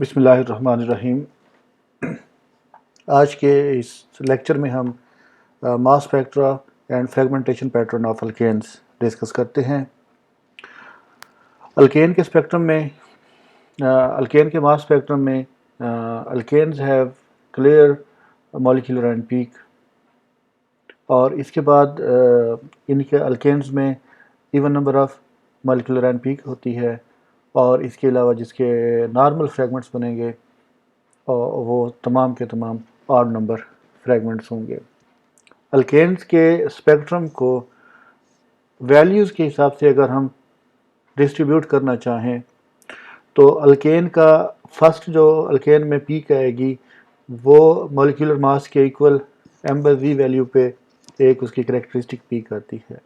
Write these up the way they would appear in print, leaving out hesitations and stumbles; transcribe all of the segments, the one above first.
बिस्मिल्लाहिर्रहमानिर्रहीम। आज के इस लेक्चर में हम mass spectra and fragmentation pattern of alkanes discuss करते हैं। अल्केन के स्पेक्ट्रम में अल्केन के मास स्पेक्ट्रम में alkanes have clear molecular and peak, और इसके बाद इनके अल्केन्स में even number of molecular and peak होती है, और इसके अलावा जिसके नॉर्मल फ्रेगमेंट्स बनेंगे और वो तमाम के तमाम ऑड नंबर फ्रेगमेंट्स होंगे। अल्केन्स के स्पेक्ट्रम को वैल्यूज़ के हिसाब से अगर हम डिस्ट्रीब्यूट करना चाहें तो अल्केन का फर्स्ट जो अल्केन में पीक आएगी वो मॉलिक्यूलर मास के इक्वल m/v वैल्यू पे एक उसकी करेक्टरिस्टिक पीक आती है।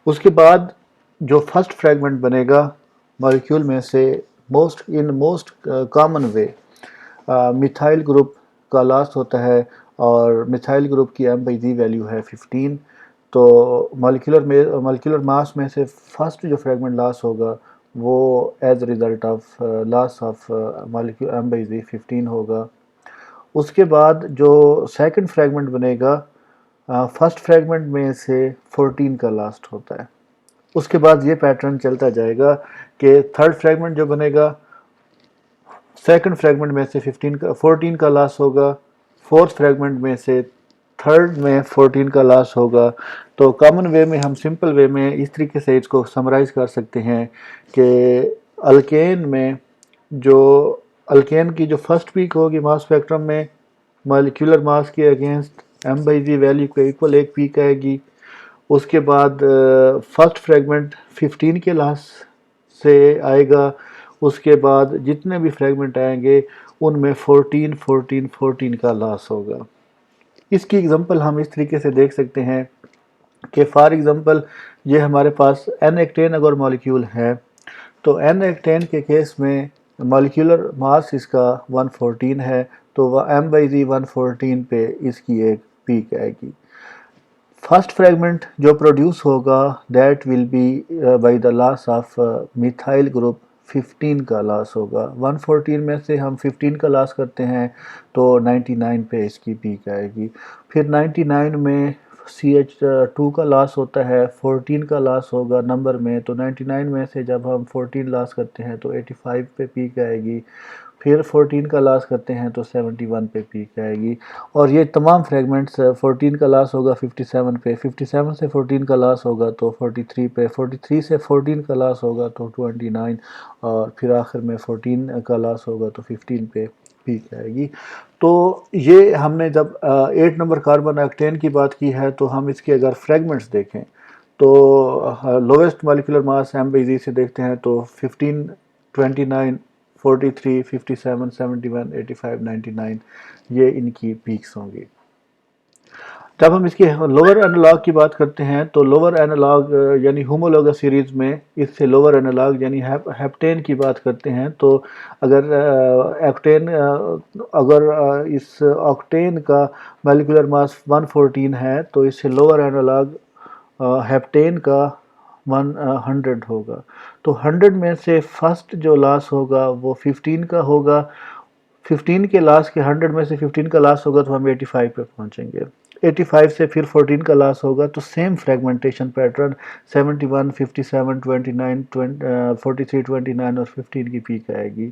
उसके बाद जो फर्स्ट फ्रेगमेंट बनेगा मॉलिक्यूल में से मोस्ट कॉमन वे मिथाइल ग्रुप का लास्ट होता है, और मिथाइल ग्रुप की m/v वैल्यू है 15। तो मॉलिक्यूलर मास में से फर्स्ट जो फ्रेगमेंट लास्ट होगा वो as result of loss of molecule m/v 15 होगा। उसके बाद जो सेकंड फ्रेगमेंट बनेगा फर्स्ट फ्रेगमेंट में से 14 का लास्ट होता है। उसके बाद ये पैटर्न चलता जाएगा कि थर्ड फ्रेगमेंट जो बनेगा सेकंड फ्रेगमेंट में से 14 का लास्ट होगा, फोर्थ फ्रेगमेंट में से थर्ड में 14 का लास्ट होगा। तो कॉमन वे में हम सिंपल वे में इस तरीके से इसको समराइज़ कर सकते हैं कि अल्केन की जो फर्स्ट पीक होगी मास स्पेक्ट्रम में मॉलिक्यूलर मास के अगेंस्ट m/v वैल्यू के इक्वल एक पीक आएगी। उसके बाद फर्स्ट फ्रेगमेंट 15 के लास्ट से आएगा। उसके बाद जितने भी फ्रेगमेंट आएंगे उनमें 14 का लॉस होगा। इसकी एग्जांपल हम इस तरीके से देख सकते हैं कि फॉर एग्जांपल ये हमारे पास n-हेक्टेन अगर मॉलिक्यूल है तो n-हेक्टेन के केस में मॉलिक्यूलर मास इसका 114 है, तो वह m/v 114 पे इसकी एक पीक आएगी। फर्स्ट फ्रेगमेंट जो प्रोड्यूस होगा that will be by the loss of methyl group 15 का लॉस होगा। 114 में से हम 15 का लॉस करते हैं तो 99 पे इसकी पीक आएगी। फिर 99 में CH2 का लॉस होता है, 14 का लॉस होगा नंबर में, तो 99 में से जब हम 14 लॉस करते हैं तो 85 पे पीक आएगी। फिर 14 का लॉस करते हैं तो 71 पे पीक आएगी। और ये तमाम फ्रेगमेंट्स 14 का लॉस होगा 57 पे, 57 से 14 का लॉस होगा तो 43 पे, 43 से 14 का लॉस होगा तो 29, और फिर आखिर में 14 का लॉस होगा तो 15 पे पीक आएगी। तो ये हमने जब 8 नंबर कार्बन ऑक्टेन की बात की है तो हम इसके अगर फ्रेगमेंट्स देखें तो लोवेस्ट मॉलिक्यूलर मास m/v से देखते हैं तो 15, 29, 43, 57, 71, 85, 99 ये इनकी पीक्स होंगी। जब हम इसके लोअर एनालॉग की बात करते हैं तो लोअर एनालॉग यानी होमोलोगस सीरीज़ में इससे लोअर एनालॉग यानी हेप्टेन की बात करते हैं तो अगर इस ऑक्टेन का मॉलिक्यूलर मास 114 है तो इससे लोअर एनालॉग हेप्टेन का 100 होगा। तो 100 में से फर्स्ट जो लॉस होगा वो 15 का होगा। 15 के लॉस के 100 में से 15 का लॉस होगा तो हम 85 पे पहुंचेंगे। 85 से फिर 14 का लॉस होगा तो सेम फ्रेगमेंटेशन पैटर्न 71, 57, 29, 43, 29 और 15 की पीक आएगी।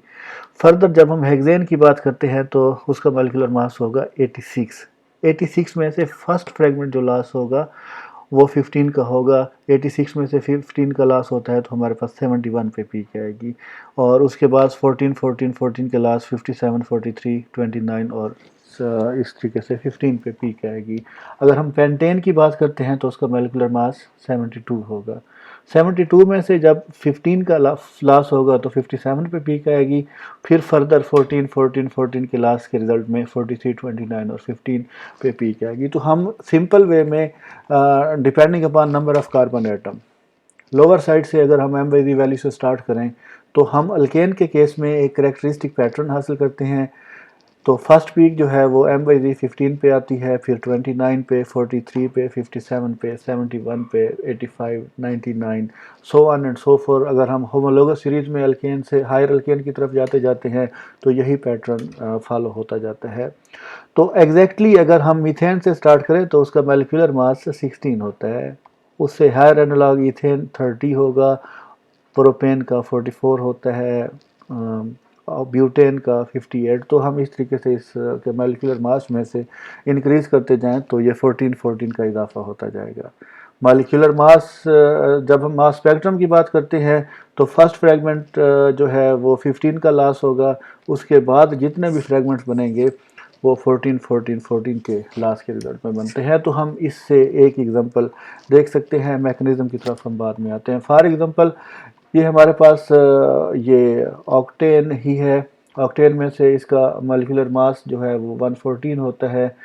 फर्दर जब हम हेक्सेन की बात करते हैं तो उसका मॉलिक्यूलर मास होगा 86। 86 में से फर्स्ट फ्रेगमेंट जो लॉस होगा वो 15 का होगा। 86 में से 15 का लॉस होता है तो हमारे पास 71 पे पीक आएगी। और उसके बाद 14 के लॉस 57, 43, 29 और इस तरीके से 15 पे पीक आएगी। अगर हम पेंटेन की बात करते हैं तो उसका मॉलिक्यूलर मास 72 होगा। 72 में से जब 15 का लॉस होगा तो 57 पे पीक आएगी। फिर फर्दर 14 के लॉस के रिजल्ट में 43, 29 और 15 पे पीक आएगी। तो हम सिंपल वे में depending upon number of carbon atom lower side से अगर हम m/v वैल्यू से स्टार्ट करें तो हम अल्केन के केस में एक करेक्टरिस्टिक पैटर्न हासिल करते हैं तो फर्स्ट पीक जो है वो M/Z 15 पे आती है, फिर 29 पे, 43 पे, 57 पे, 71 पे, 85, 99, so on and so four. अगर हम होमोलोगस सीरीज में अल्केन से हायर अल्केन की तरफ जाते जाते हैं तो यही पैटर्न फॉलो होता जाता है। तो एग्जैक्टली अगर हम मीथेन से स्टार्ट करें तो उसका मॉलिक्यूलर मास 16 होता है, उससे हायर एनालॉग इथेन 30 होगा, प्रोपेन का 44 होता है, और ब्यूटेन का 58। तो हम इस तरीके से इस के मॉलिक्यूलर मास में से इंक्रीज करते जाएं तो ये 14 का इजाफा होता जाएगा। मॉलिक्यूलर मास, जब हम मास स्पेक्ट्रम की बात करते हैं तो फर्स्ट फ्रेगमेंट जो है वो 15 का लॉस होगा, उसके बाद जितने भी फ्रेगमेंट्स बनेंगे वो 14 के लास्ट के रिजल्ट में बनते हैं। तो हम इससे एक एग्जांपल देख सकते हैं, मैकेनिज्म की तरफ हम बाद में आते हैं। फॉर एग्जांपल ये हमारे पास ये ऑक्टेन ही है, ऑक्टेन में से इसका मॉलिक्यूलर मास जो है वो 114 होता है।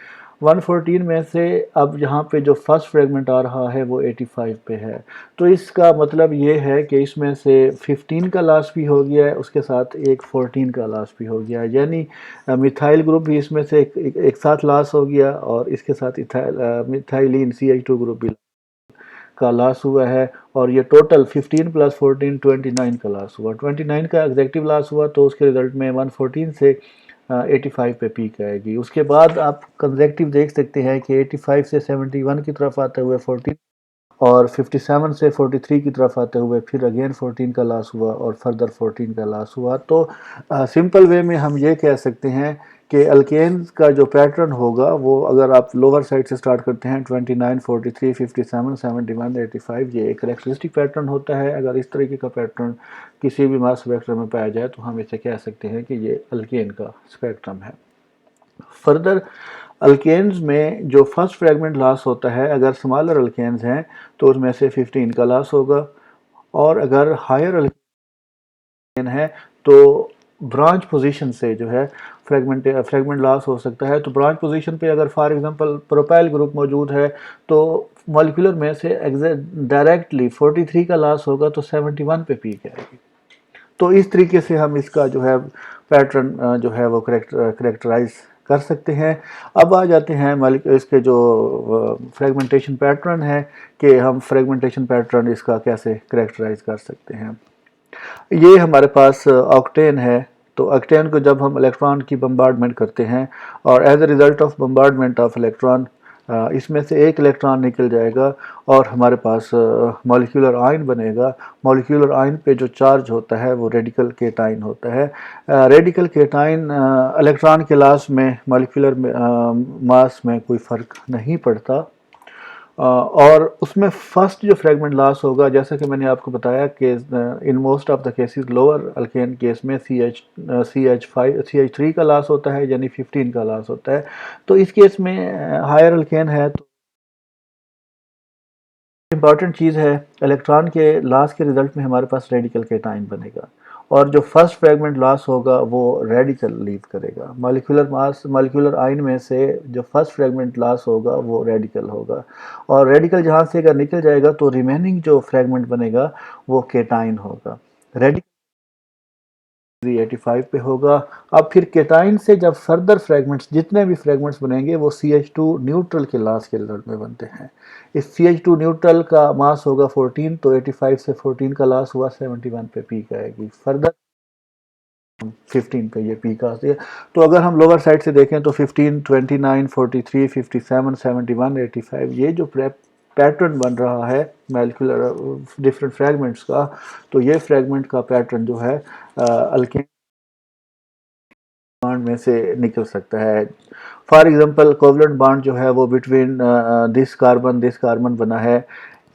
114 में से अब यहाँ पे जो फर्स्ट फ्रेगमेंट आ रहा है वो 85 पे है। तो इसका मतलब ये है कि इसमें से 15 का लॉस भी हो गया है, उसके साथ एक 14 का लॉस भी हो गया है, यानी मिथाइल ग्रुप भी इसमें से एक साथ लॉस हो गया और इसके साथ मिथाइलिन CH2 ग्रुप भी का लॉस हुआ है। और ये टोटल 15 + 14 29 का लॉस हुआ। 29 का एग्जैक्टिव लॉस हुआ तो उसके रिजल्ट में 114 से 85 पे पीक आएगी। उसके बाद आप कंजेक्टिव देख सकते हैं कि 85 से 71 की तरफ आते हुए 14 और 57 से 43 की तरफ आते हुए फिर अगेन 14 का लॉस हुआ और फर्दर 14 का लॉस हुआ। तो सिंपल वे में हम ये कह सकते हैं कि अल्केन्स का जो पैटर्न होगा वो, अगर आप लोअर साइड से स्टार्ट करते हैं 29, 43, 57, 71, 85, ये एक करेक्टरिस्टिक पैटर्न होता है। अगर इस तरीके का पैटर्न किसी भी मास स्पेक्ट्रम में पाया जाए तो हम इसे कह सकते हैं कि ये अल्केन का स्पेक्ट्रम है। फर्दर अल्केन्स में जो फर्स्ट फ्रेगमेंट लॉस होता है, अगर स्मॉलर अल्केन्स हैं तो उसमें से 15 का लॉस होगा, और अगर हायर अल्केन है तो ब्रांच पोजीशन से जो है फ्रेगमेंट लॉस हो सकता है। तो ब्रांच पोजीशन पे अगर फॉर एग्जांपल प्रोपाइल ग्रुप मौजूद है तो मॉलिक्यूलर में से डायरेक्टली 43 का लॉस होगा तो 71 पे पीक आएगी। तो इस तरीके से हम इसका जो है पैटर्न जो है वो करेक्टराइज कर सकते हैं। अब आ जाते हैं इसके जो फ्रेगमेंटेशन पैटर्न है कि हम फ्रेगमेंटेशन पैटर्न इसका कैसे करेक्टराइज कर सकते हैं। ये हमारे पास ऑक्टेन है। तो ऑक्टेन को जब हम इलेक्ट्रॉन की बम्बार्डमेंट करते हैं और as a result of bombardment of electron इसमें से एक इलेक्ट्रॉन निकल जाएगा और हमारे पास मॉलिक्यूलर आयन बनेगा। मॉलिक्यूलर आयन पे जो चार्ज होता है वो रेडिकल केटाइन होता है। रेडिकल केटाइन इलेक्ट्रॉन के लॉस में मॉलिक्यूलर मास में कोई फ़र्क नहीं पड़ता। और उसमें फर्स्ट जो फ्रेगमेंट लॉस होगा, जैसा कि मैंने आपको बताया कि in most of the cases lower alkane case में CH3 का लॉस होता है, यानी 15 का लॉस होता है। तो इस केस में हायर अल्केन है तो इम्पॉर्टेंट चीज़ है, इलेक्ट्रॉन के लॉस के रिजल्ट में हमारे पास रेडिकल केटाइन बनेगा और जो फर्स्ट फ्रेगमेंट लॉस होगा वो रेडिकल लीव करेगा। मॉलिक्यूलर आयन में से जो फर्स्ट फ्रेगमेंट लॉस होगा वो रेडिकल होगा, और रेडिकल जहाँ से अगर निकल जाएगा तो रिमेनिंग जो फ्रेगमेंट बनेगा वो केटाइन होगा। रेडिकल 85 पे होगा। अब फिर केटाइन से जब फर्दर फ्रेगमेंट्स, जितने भी फ्रेगमेंट्स बनेंगे वो CH2 न्यूट्रल के लास्ट के रिजल्ट में बनते हैं। इस CH2 न्यूट्रल का मास होगा 14, तो 85 से 14 का लास हुआ 71 पे पीक आएगी, फर्दर 15 पे ये पीक आती है। तो अगर हम लोअर साइड से देखें तो 15, 29, 43, 57, 71, 85 ये जो पैटर्न बन रहा है मॉलिक्यूलर डिफरेंट फ्रेगमेंट्स का, तो ये फ्रेगमेंट का पैटर्न जो है अल्केन बॉन्ड में से निकल सकता है। फॉर एग्जांपल कोवलेंट बॉन्ड जो है वो बिटवीन दिस कार्बन बना है।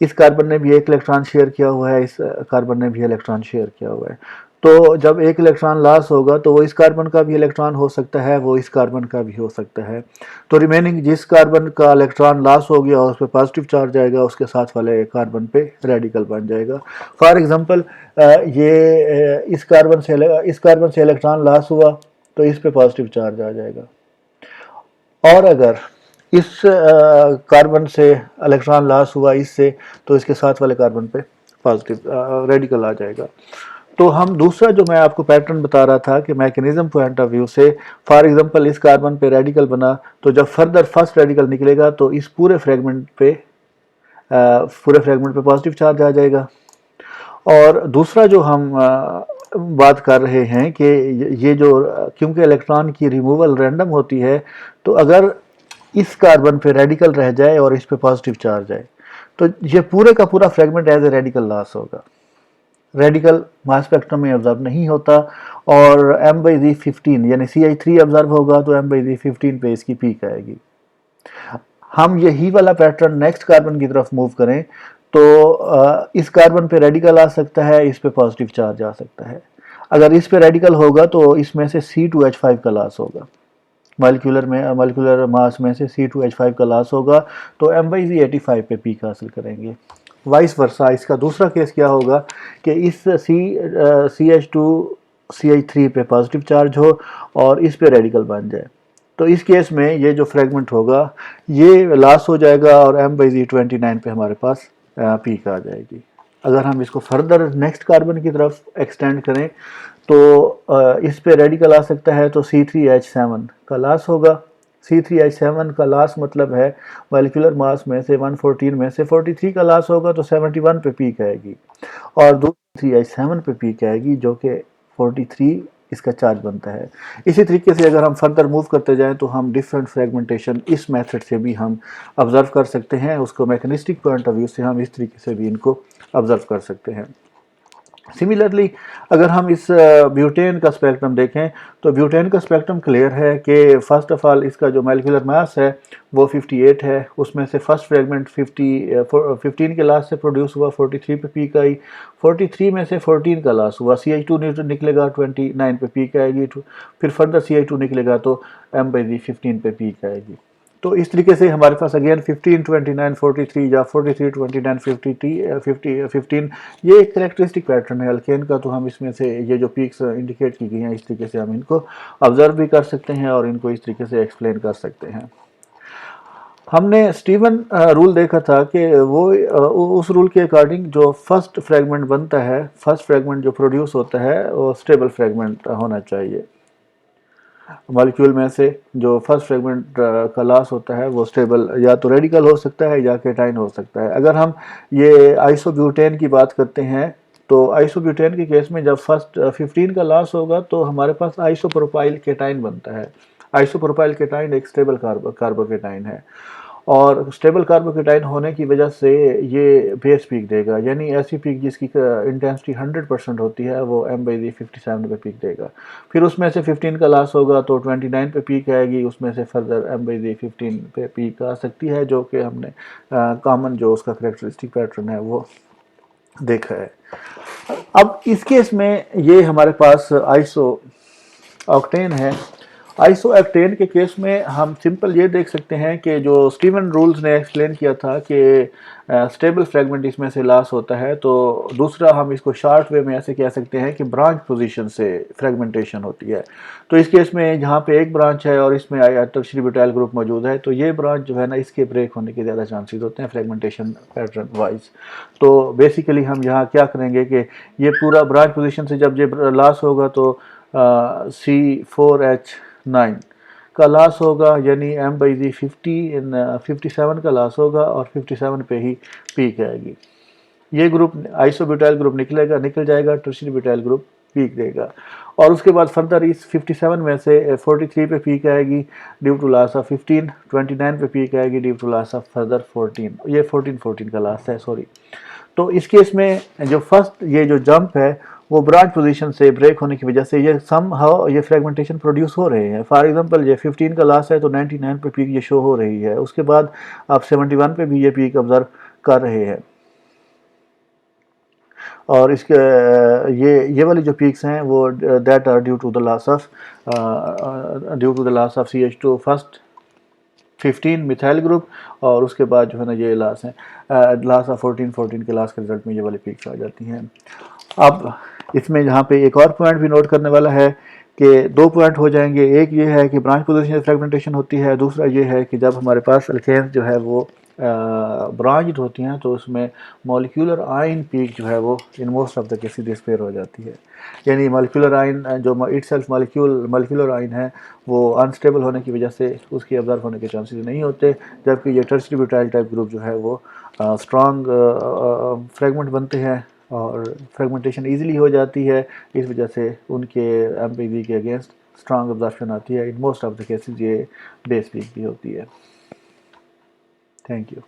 इस कार्बन ने भी एक इलेक्ट्रॉन शेयर किया हुआ है, इस कार्बन ने भी इलेक्ट्रॉन शेयर किया हुआ है। तो जब एक इलेक्ट्रॉन लॉस होगा तो वो इस कार्बन का भी इलेक्ट्रॉन हो सकता है, वो इस कार्बन का भी हो सकता है। तो रिमेनिंग जिस कार्बन का इलेक्ट्रॉन लॉस हो गया उस पर पॉजिटिव चार्ज आएगा, उसके साथ वाले कार्बन पे रेडिकल बन जाएगा। फॉर एग्जांपल ये इस कार्बन से इलेक्ट्रॉन लॉस हुआ तो इस पे पॉजिटिव चार्ज आ जाएगा, और अगर इस कार्बन से इलेक्ट्रॉन लॉस हुआ इससे, तो इसके साथ वाले कार्बन पे पॉजिटिव रेडिकल आ जाएगा। तो हम दूसरा जो मैं आपको पैटर्न बता रहा था कि मैकेनिज्म पॉइंट ऑफ व्यू से, फॉर एग्जांपल इस कार्बन पे रेडिकल बना, तो जब फर्दर फर्स्ट रेडिकल निकलेगा तो इस पूरे फ्रेगमेंट पे पॉजिटिव चार्ज आ जाएगा। और दूसरा जो हम बात कर रहे हैं कि ये जो, क्योंकि इलेक्ट्रॉन की रिमूवल रैंडम होती है, तो अगर इस कार्बन पे रेडिकल रह जाए और इस पे पॉजिटिव चार्ज आए तो ये पूरे का पूरा fragment as a radical loss होगा। रेडिकल मास स्पेक्ट्रम में ऑब्जर्व नहीं होता, और M/Z15 यानी CH3 ऑब्जर्व होगा तो M/Z15 पे इसकी पीक आएगी। हम यही वाला पैटर्न नेक्स्ट कार्बन की तरफ मूव करें तो इस कार्बन पे रेडिकल आ सकता है, इस पे पॉजिटिव चार्ज आ सकता है। अगर इस पे रेडिकल होगा तो इसमें से C2H5 का लॉस होगा, मॉलिक्यूलर मास में से C2H5 का लॉस होगा, तो M/Z85 पे पीक हासिल करेंगे। वाइस वर्सा इसका दूसरा केस क्या होगा कि इस CH2 CH3 पे पॉजिटिव चार्ज हो और इस पे रेडिकल बन जाए, तो इस केस में ये जो फ्रेगमेंट होगा ये लॉस हो जाएगा और M/Z29 पे हमारे पास पीक आ जाएगी। अगर हम इसको फर्दर नेक्स्ट कार्बन की तरफ एक्सटेंड करें तो इस पे रेडिकल आ सकता है, तो C3H7 का लॉस होगा। C3H7 का लॉस मतलब है मॉलिक्यूलर मास में से 114 में से 43 का लॉस होगा तो 71 पे पीक आएगी, और दूसरी C3H7 पे पीक आएगी जो कि 43 इसका चार्ज बनता है। इसी तरीके से अगर हम फर्दर मूव करते जाएं तो हम डिफरेंट फ्रेगमेंटेशन इस मेथड से भी हम ऑब्जर्व कर सकते हैं, उसको मैकेनिस्टिक पॉइंट ऑफ व्यू से हम इस तरीके से भी इनको ऑब्जर्व कर सकते हैं। सिमिलरली अगर हम इस ब्यूटेन का स्पेक्ट्रम देखें तो ब्यूटेन का स्पेक्ट्रम क्लियर है कि फर्स्ट ऑफ ऑल इसका जो मॉलिक्यूलर मास है वो 58 है, उसमें से फर्स्ट फ्रेगमेंट 15 के लास्ट से प्रोड्यूस हुआ, 43 पे पीक आई, 43 में से 14 का लास्ट हुआ, CH2 निकलेगा 29 पे पीक आएगी, फिर फर्दर CH2 निकलेगा तो M/Z15 पे पीक आएगी। तो इस तरीके से हमारे पास अगेन 15, 29, 43 या 43, 29, 15 ये एक करेक्टरिस्टिक पैटर्न है अल्केन का। तो हम इसमें से ये जो पीक्स इंडिकेट की गई हैं इस तरीके से हम इनको ऑब्जर्व भी कर सकते हैं और इनको इस तरीके से एक्सप्लेन कर सकते हैं। हमने स्टीवन रूल देखा था कि वो उस रूल के अकॉर्डिंग जो फर्स्ट फ्रेगमेंट बनता है, फर्स्ट फ्रेगमेंट जो प्रोड्यूस होता है वो स्टेबल फ्रेगमेंट होना चाहिए। मॉलिक्यूल में से जो फर्स्ट फ्रेगमेंट का लॉस होता है वो स्टेबल या तो रेडिकल हो सकता है या केटाइन हो सकता है। अगर हम ये आइसोब्यूटेन की बात करते हैं तो आइसोब्यूटेन के केस में जब फर्स्ट 15 का लॉस होगा तो हमारे पास आइसोप्रोपाइल केटाइन बनता है। आइसोप्रोपाइल केटाइन एक स्टेबल कार्बोकेटाइन है, और स्टेबल कार्बोकेटाइन होने की वजह से ये बेस पीक देगा, यानी ऐसी पीक जिसकी इंटेंसिटी 100% होती है वो M/Z57 पे पीक देगा। फिर उसमें से 15 का लॉस होगा तो 29 पे पीक आएगी, उसमें से फर्दर M/Z15 पे पीक आ सकती है, जो कि हमने कॉमन जो उसका करेक्टरिस्टिक पैटर्न है वो देखा है। अब इस केस में ये हमारे पास आइसो ऑक्टेन है। आइसो ऑक्टेन के केस में हम सिंपल ये देख सकते हैं कि जो स्टीवन रूल्स ने एक्सप्लेन किया था कि स्टेबल फ्रेगमेंट इसमें से लॉस होता है, तो दूसरा हम इसको शॉर्ट वे में ऐसे कह सकते हैं कि ब्रांच पोजीशन से फ्रेगमेंटेशन होती है। तो इस केस में जहाँ पे एक ब्रांच है और इसमें टर्शियरी ब्यूटाइल ग्रुप मौजूद है, तो ये ब्रांच जो है ना इसके ब्रेक होने के ज़्यादा चांसेस होते हैं फ्रेगमेंटेशन पैटर्न वाइज। तो बेसिकली हम यहाँ क्या करेंगे कि ये पूरा ब्रांच पोजीशन से जब ये लॉस होगा तो C4H9 का लॉस होगा, यानी M/Z57 का लॉस होगा और 57 पे ही पीक आएगी। ये ग्रुप आइसोब्यूटाइल ग्रुप निकल जाएगा, टर्शियरी ब्यूटाइल ग्रुप पीक देगा, और उसके बाद फर्दर इस 57 में से 43 पे पीक आएगी ड्यू टू लॉस ऑफ 15, 29 पे पीक आएगी due to loss of further 14, ये 14 का लॉस है, सॉरी। तो इस केस में जो फर्स्ट ये जो जंप है वो ब्रांच पोजीशन से ब्रेक होने की वजह से ये समहाउ ये फ्रेगमेंटेशन प्रोड्यूस हो रहे हैं। फॉर एग्जांपल ये 15 का लास्ट है तो 99 पे पीक ये शो हो रही है, उसके बाद आप 71 पे भी ये पीक ऑब्जर्व कर रहे हैं, और इसके ये वाली जो पीक्स हैं वो that are due to the loss of CH2 first 15 methyl group, और उसके बाद जो है ना ये लॉस है लॉस ऑफ 14 के लॉस के रिजल्ट में ये वाली पीक्स आ जाती हैं। अब इसमें यहाँ पे एक और पॉइंट भी नोट करने वाला है कि दो पॉइंट हो जाएंगे। एक ये है कि ब्रांच पोजीशन फ्रेगमेंटेशन होती है, दूसरा ये है कि जब हमारे पास अल्केन्स जो है वो ब्रांच्ड होती हैं तो उसमें मॉलिक्यूलर आयन पीक जो है वो in most of the cases despair हो जाती है। यानी मॉलिक्यूलर आयन जो इटसेल्फ मॉलिक्यूलर आयन है वो अनस्टेबल होने की वजह से उसकी ऑब्जर्व होने के चांसेस नहीं होते, जबकि ये टर्शियरी ब्यूटाइल टाइप ग्रुप जो है वो स्ट्रॉन्ग फ्रेगमेंट बनते हैं और फ्रेगमेंटेशन ईजिली हो जाती है, इस वजह से उनके एमपीवी के अगेंस्ट स्ट्रॉन्ग ऑब्जर्वेशन आती है। In most of the cases ये बेस वीक भी होती है। Thank you.